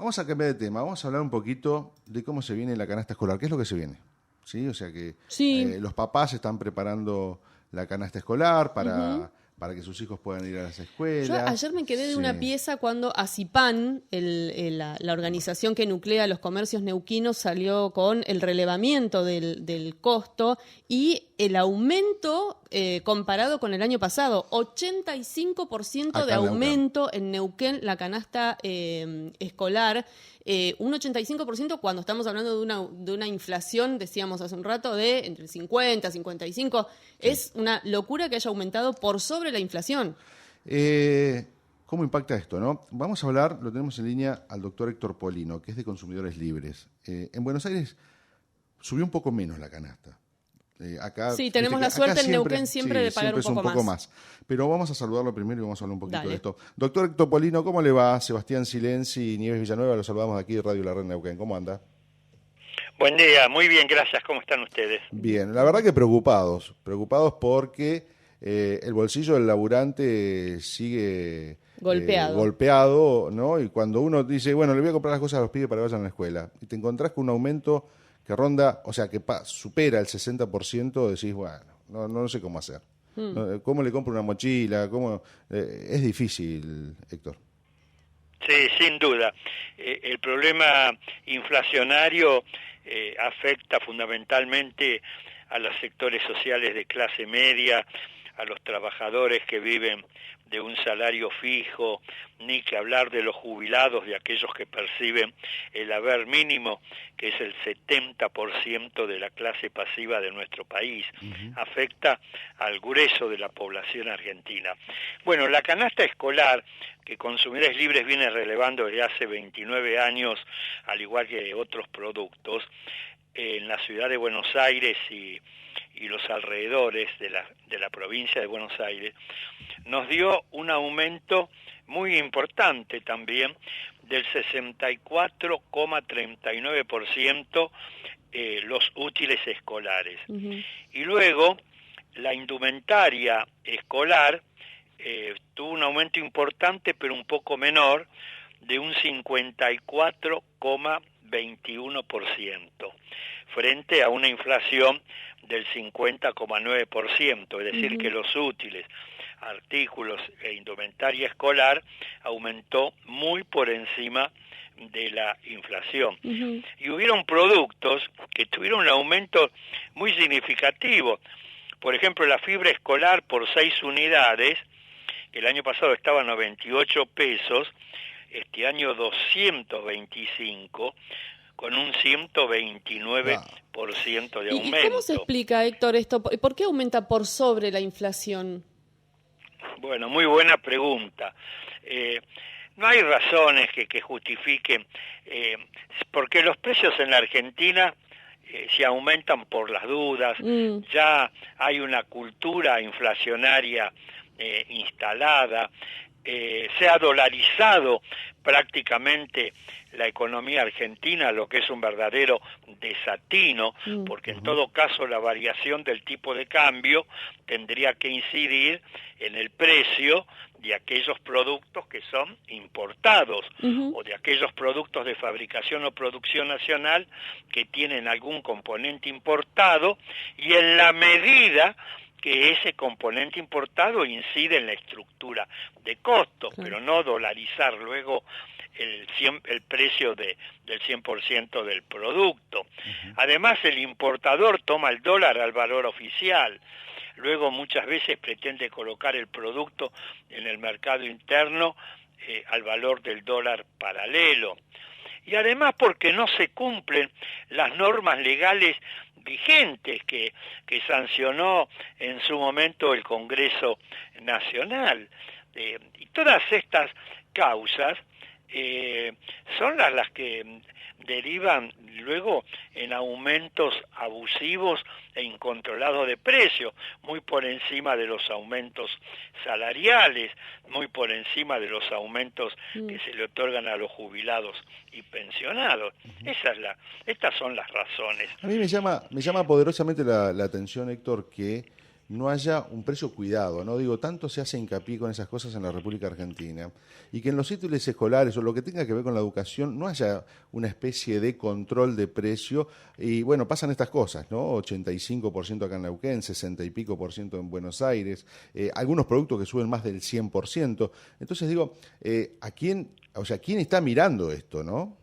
vamos a cambiar de tema, vamos a hablar un poquito de cómo se viene la canasta escolar. ¿Qué es lo que se viene? ¿Sí? O sea que Sí. los papás están preparando la canasta escolar Ujú. para que sus hijos puedan ir a las Yo escuelas. ayer me quedé de Sí, una pieza cuando ACIPAN, la organización que nuclea los comercios neuquinos, salió con el relevamiento del costo y el aumento comparado con el año pasado. 85% de acá en Neuquén. aumento en Neuquén, la canasta escolar. Un 85% cuando estamos hablando de una inflación, decíamos hace un rato, de entre el 50 y 55. Sí. Es una locura que haya aumentado por sobre la inflación. ¿Cómo impacta esto, no? Vamos a hablar, lo tenemos en línea al doctor Héctor Polino, que es de Consumidores Libres. En Buenos Aires subió un poco menos la canasta. Acá, Sí, viste tenemos que la acá suerte en siempre, Neuquén siempre de pagar siempre un es un poco poco más. más. Pero vamos a saludarlo primero y vamos a hablar un poquito de Dale. esto. Doctor Héctor Polino, ¿cómo le va? Sebastián Silenzi y Nieves Villanueva, los saludamos aquí de Radio La Red Neuquén. ¿Cómo anda? Buen día, muy bien, gracias. ¿Cómo están ustedes? Bien, la verdad que preocupados porque el bolsillo del laburante sigue Golpeado. golpeado, ¿no? Y cuando uno dice, bueno, le voy a comprar las cosas a los pibes para que vayan a la escuela, y te encontrás con un aumento que ronda, o sea, que supera el 60%, decís, bueno, no sé cómo hacer. ¿Cómo le compro una mochila? Es difícil, Héctor. Sí, sin duda. El problema inflacionario afecta fundamentalmente a los sectores sociales de clase media, a los trabajadores que viven de un salario fijo, ni que hablar de los jubilados, de aquellos que perciben el haber mínimo, que es el 70% de la clase pasiva de nuestro país. Afecta al grueso de la población argentina. Bueno, la canasta escolar que Consumidores Libres viene relevando desde hace 29 años, al igual que otros productos, en la ciudad de Buenos Aires y los alrededores de la provincia de Buenos Aires, nos dio un aumento muy importante también del 64,39% los útiles escolares. Uh-huh. Y luego la indumentaria escolar tuvo un aumento importante, pero un poco menor, de un 54,21%, frente a una inflación del 50,9%, es decir, que los útiles, artículos e indumentaria escolar aumentó muy por encima de la inflación. Y hubieron productos que tuvieron un aumento muy significativo. Por ejemplo, la fibra escolar por 6 unidades, que el año pasado estaba a 98 pesos, este año 225, con un 129% de aumento. ¿Y cómo se explica, Héctor, esto? ¿Por qué aumenta por sobre la inflación? Bueno, muy buena pregunta. No hay razones que justifiquen, porque los precios en la Argentina se aumentan por las dudas, ya hay una cultura inflacionaria instalada, se ha dolarizado prácticamente la economía argentina, lo que es un verdadero desatino, porque en todo caso la variación del tipo de cambio tendría que incidir en el precio de aquellos productos que son importados o de aquellos productos de fabricación o producción nacional que tienen algún componente importado, y en la medida que ese componente importado incide en la estructura de costos, pero no dolarizar luego el precio del 100% del producto. Además, el importador toma el dólar al valor oficial, luego muchas veces pretende colocar el producto en el mercado interno al valor del dólar paralelo. Y además porque no se cumplen las normas legales vigentes que sancionó en su momento el Congreso Nacional. Y todas estas causas son las que derivan luego en aumentos abusivos e incontrolados de precios, muy por encima de los aumentos salariales, muy por encima de los aumentos que se le otorgan a los jubilados y pensionados. Estas son las razones. A mí me llama poderosamente la atención, Héctor, que no haya un precio cuidado, ¿no? Digo, tanto se hace hincapié con esas cosas en la República Argentina, y que en los títulos escolares o lo que tenga que ver con la educación no haya una especie de control de precio, y bueno, pasan estas cosas, ¿no? 85% acá en Neuquén, 60 y pico por ciento en Buenos Aires, algunos productos que suben más del 100%. Entonces digo, ¿quién está mirando esto, no?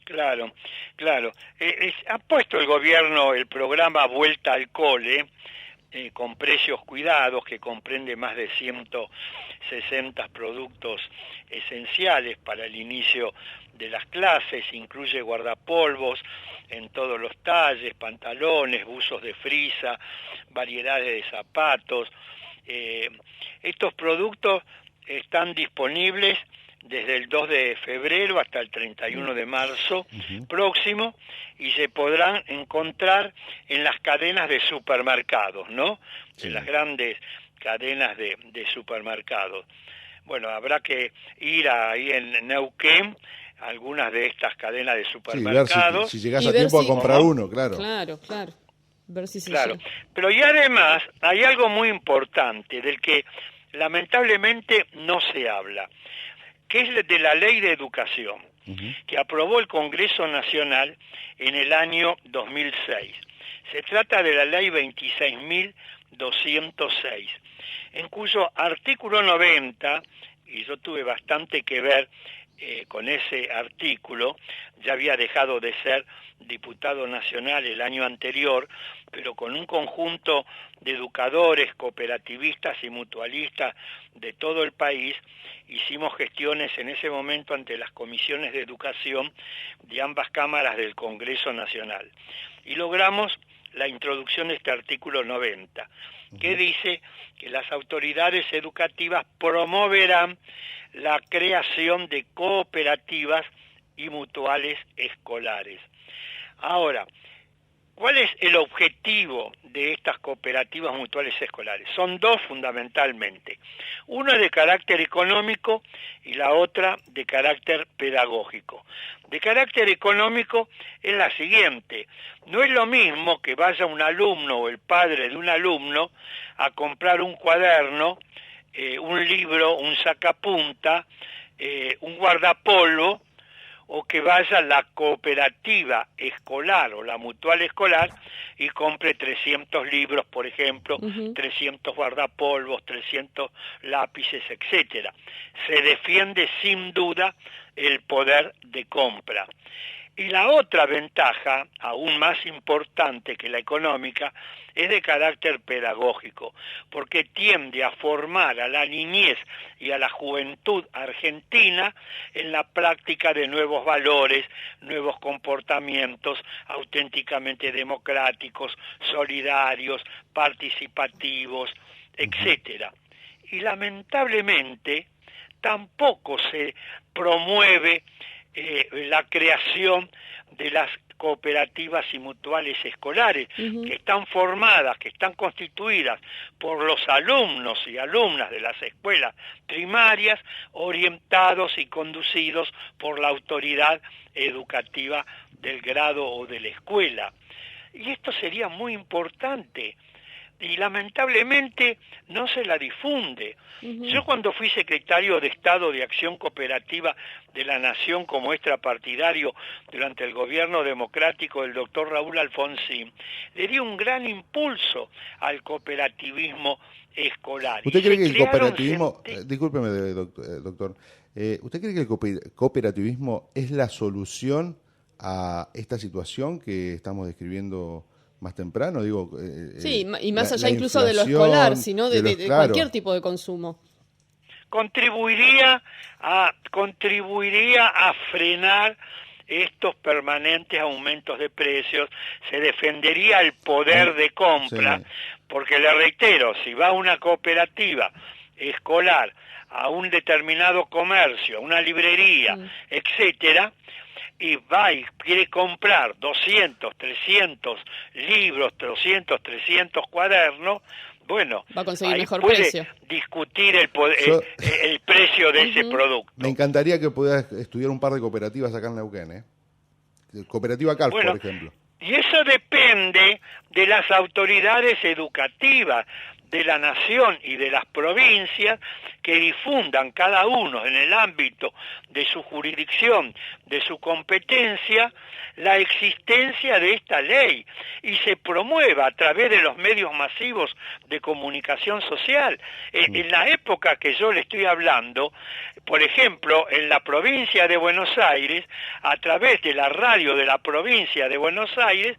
Claro, claro. Ha puesto el gobierno el programa Vuelta al Cole, con precios cuidados, que comprende más de 160 productos esenciales para el inicio de las clases, incluye guardapolvos en todos los talles, pantalones, buzos de frisa, variedades de zapatos. Estos productos están disponibles desde el 2 de febrero hasta el 31 de marzo próximo, y se podrán encontrar en las cadenas de supermercados, ¿no? Sí. En las grandes cadenas de supermercados. Bueno, habrá que ir ahí en Neuquén, algunas de estas cadenas de supermercados. Sí, si llegas a tiempo a comprar uno, claro. Claro. Ver si se claro. llega. Pero y además hay algo muy importante del que lamentablemente no se habla, que es de la Ley de Educación, que aprobó el Congreso Nacional en el año 2006. Se trata de la Ley 26.206, en cuyo artículo 90, y yo tuve bastante que ver con ese artículo, ya había dejado de ser diputado nacional el año anterior, pero con un conjunto de educadores, cooperativistas y mutualistas de todo el país, hicimos gestiones en ese momento ante las comisiones de educación de ambas cámaras del Congreso Nacional. Y logramos la introducción de este artículo 90, que dice que las autoridades educativas promoverán la creación de cooperativas y mutuales escolares. Ahora, ¿cuál es el objetivo de estas cooperativas mutuales escolares? Son dos fundamentalmente. Una de carácter económico y la otra de carácter pedagógico. De carácter económico es la siguiente: no es lo mismo que vaya un alumno o el padre de un alumno a comprar un cuaderno, un libro, un sacapunta, un guardapolvo, o que vaya a la cooperativa escolar o la mutual escolar y compre 300 libros, por ejemplo, 300 guardapolvos, 300 lápices, etcétera. Se defiende sin duda el poder de compra. Y la otra ventaja, aún más importante que la económica, es de carácter pedagógico, porque tiende a formar a la niñez y a la juventud argentina en la práctica de nuevos valores, nuevos comportamientos auténticamente democráticos, solidarios, participativos, etcétera. Y lamentablemente tampoco se promueve la creación de las cooperativas y mutuales escolares, que están formadas, que están constituidas por los alumnos y alumnas de las escuelas primarias, orientados y conducidos por la autoridad educativa del grado o de la escuela. Y esto sería muy importante, y lamentablemente no se la difunde. Yo, cuando fui secretario de Estado de Acción Cooperativa de la Nación como extrapartidario durante el gobierno democrático del doctor Raúl Alfonsín, le di un gran impulso al cooperativismo escolar. ¿Usted cree que el cooperativismo, discúlpeme, doctor, ¿usted cree que el cooperativismo es la solución a esta situación que estamos describiendo más temprano? Digo, sí, y más allá incluso de lo escolar, sino de cualquier tipo de consumo. Contribuiría a frenar estos permanentes aumentos de precios, se defendería el poder de compra, porque le reitero, si va una cooperativa escolar a un determinado comercio, a una librería, etcétera, y va y quiere comprar 200, 300 libros, 200, 300 cuadernos, bueno, va a conseguir ahí mejor puede precio. discutir el precio de ese producto. Me encantaría que pudiera estudiar un par de cooperativas acá en Neuquén, Cooperativa Calf, por ejemplo. Y eso depende de las autoridades educativas de la nación y de las provincias que difundan cada uno en el ámbito de su jurisdicción, de su competencia, la existencia de esta ley y se promueva a través de los medios masivos de comunicación social. En la época que yo le estoy hablando, por ejemplo, en la provincia de Buenos Aires, a través de la radio de la provincia de Buenos Aires,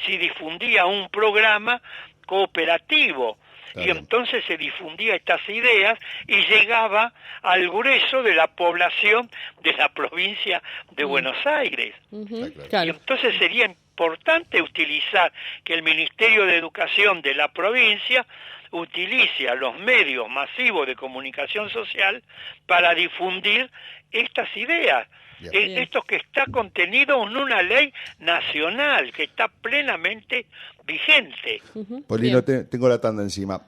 se difundía un programa cooperativo. Y entonces se difundía estas ideas y llegaba al grueso de la población de la provincia de Buenos Aires. Claro. Y entonces sería importante utilizar que el Ministerio de Educación de la provincia utilice a los medios masivos de comunicación social para difundir estas ideas. Esto que está contenido en una ley nacional que está plenamente vigente. Polino, tengo la tanda encima.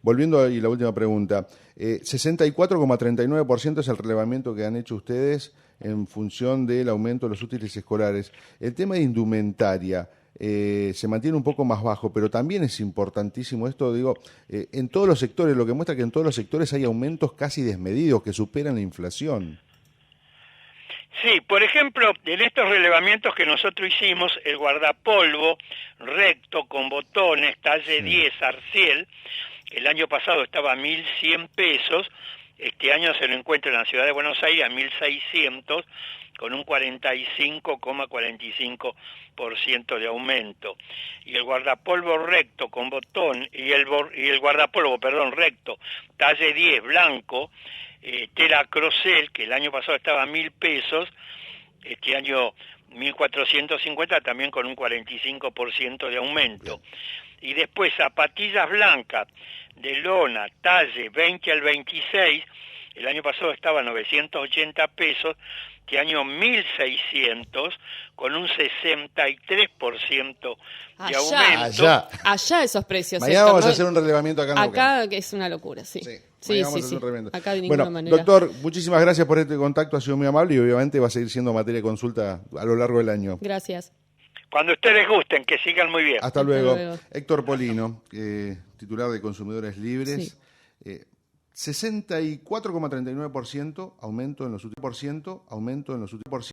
Volviendo a la última pregunta, 64,39% es el relevamiento que han hecho ustedes en función del aumento de los útiles escolares. El tema de indumentaria se mantiene un poco más bajo, pero también es importantísimo esto, digo, en todos los sectores, lo que muestra que en todos los sectores hay aumentos casi desmedidos que superan la inflación. Sí, por ejemplo, en estos relevamientos que nosotros hicimos, el guardapolvo recto con botones, talle 10, Arciel, el año pasado estaba a 1.100 pesos, este año se lo encuentra en la ciudad de Buenos Aires a 1.600, con un 45,45% de aumento. Y el guardapolvo recto con botón, y el guardapolvo, recto, talle 10, blanco, tela Crocel, que el año pasado estaba a 1.000 pesos, este año 1.450, también con un 45% de aumento. Y después zapatillas blancas de lona, talle 20 al 26, el año pasado estaba a 980 pesos, este año 1.600, con un 63% de aumento. Allá esos precios. Mañana vamos a hacer un relevamiento acá en Acá que es una locura, sí. Sí. Acá de ninguna manera. Doctor, muchísimas gracias por este contacto, ha sido muy amable y obviamente va a seguir siendo materia de consulta a lo largo del año. Gracias. Cuando ustedes gusten, que sigan muy bien. Hasta luego. Héctor Polino, titular de Consumidores Libres. Sí. 64,39% aumento en los últimos